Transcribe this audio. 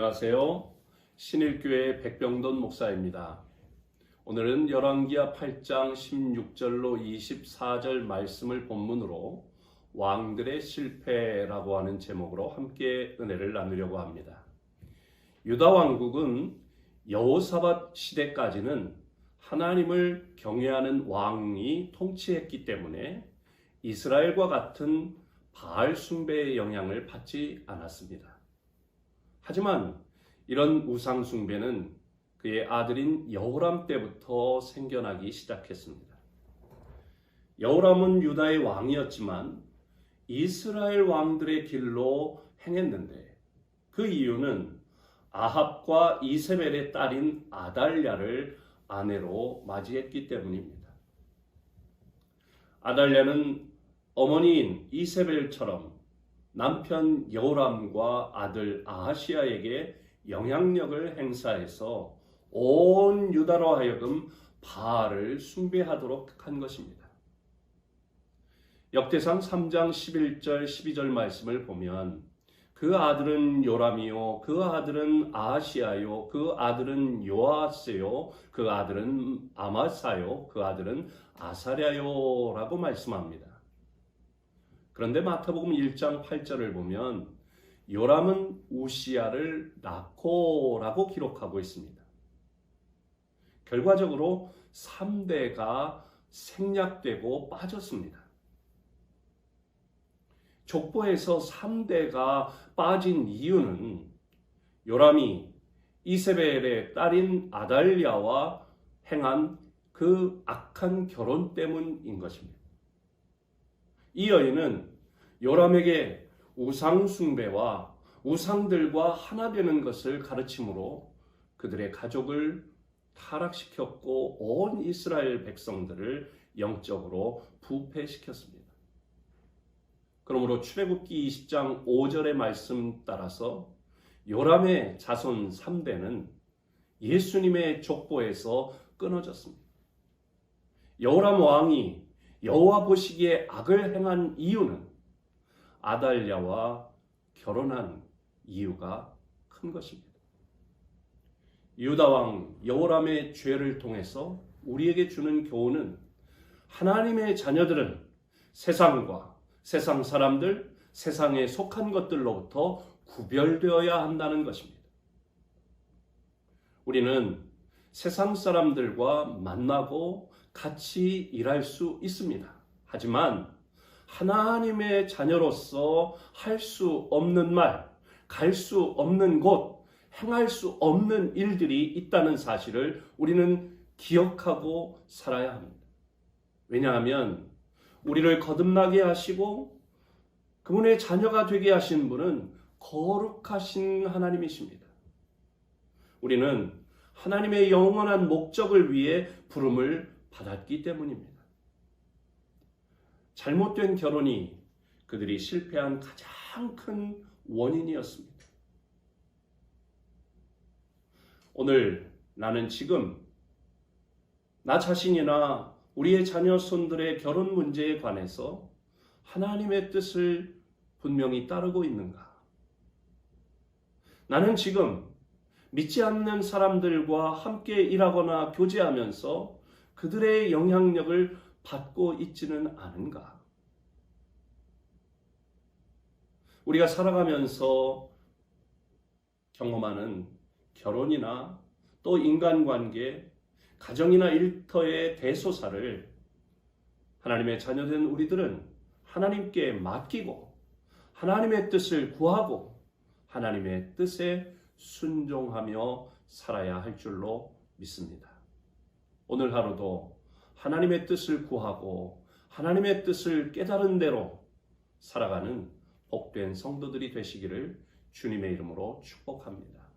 안녕하세요. 신일교회 백병돈 목사입니다. 오늘은 열왕기하 8장 16절로 24절 말씀을 본문으로 왕들의 실패라고 하는 제목으로 함께 은혜를 나누려고 합니다. 유다 왕국은 여호사밧 시대까지는 하나님을 경외하는 왕이 통치했기 때문에 이스라엘과 같은 바알 숭배의 영향을 받지 않았습니다. 하지만 이런 우상 숭배는 그의 아들인 여호람 때부터 생겨나기 시작했습니다. 여호람은 유다의 왕이었지만 이스라엘 왕들의 길로 행했는데 그 이유는 아합과 이세벨의 딸인 아달랴를 아내로 맞이했기 때문입니다. 아달랴는 어머니인 이세벨처럼 남편 여호람과 아들 아하시야에게 영향력을 행사해서 온 유다로 하여금 바알을 숭배하도록 한 것입니다. 역대상 3장 11절 12절 말씀을 보면 그 아들은 요람이요, 그 아들은 아하시야요, 그 아들은 요아스요, 그 아들은 아마사요, 그 아들은 아사랴요 라고 말씀합니다. 그런데 마태복음 1장 8절을 보면 요람은 우시야를 낳고라고 기록하고 있습니다. 결과적으로 3대가 생략되고 빠졌습니다. 족보에서 3대가 빠진 이유는 요람이 이세벨의 딸인 아달랴와 행한 그 악한 결혼 때문인 것입니다. 이 여인은 요람에게 우상 숭배와 우상들과 하나 되는 것을 가르침으로 그들의 가족을 타락시켰고 온 이스라엘 백성들을 영적으로 부패시켰습니다. 그러므로 출애굽기 20장 5절의 말씀 따라서 요람의 자손 3대는 예수님의 족보에서 끊어졌습니다. 여호람 왕이 여호와 보시기에 악을 행한 이유는 아달랴와 결혼한 이유가 큰 것입니다. 유다 왕 여호람의 죄를 통해서 우리에게 주는 교훈은 하나님의 자녀들은 세상과 세상 사람들, 세상에 속한 것들로부터 구별되어야 한다는 것입니다. 우리는 세상 사람들과 만나고 같이 일할 수 있습니다. 하지만 하나님의 자녀로서 할 수 없는 말, 갈 수 없는 곳, 행할 수 없는 일들이 있다는 사실을 우리는 기억하고 살아야 합니다. 왜냐하면 우리를 거듭나게 하시고 그분의 자녀가 되게 하신 분은 거룩하신 하나님이십니다. 우리는 하나님의 영원한 목적을 위해 부름을 받았기 때문입니다. 잘못된 결혼이 그들이 실패한 가장 큰 원인이었습니다. 오늘 나는 지금 나 자신이나 우리의 자녀 손들의 결혼 문제에 관해서 하나님의 뜻을 분명히 따르고 있는가? 나는 지금 믿지 않는 사람들과 함께 일하거나 교제하면서 그들의 영향력을 받고 있지는 않은가? 우리가 살아가면서 경험하는 결혼이나 또 인간관계, 가정이나 일터의 대소사를 하나님의 자녀된 우리들은 하나님께 맡기고 하나님의 뜻을 구하고 하나님의 뜻에 순종하며 살아야 할 줄로 믿습니다. 오늘 하루도 하나님의 뜻을 구하고 하나님의 뜻을 깨달은 대로 살아가는 복된 성도들이 되시기를 주님의 이름으로 축복합니다.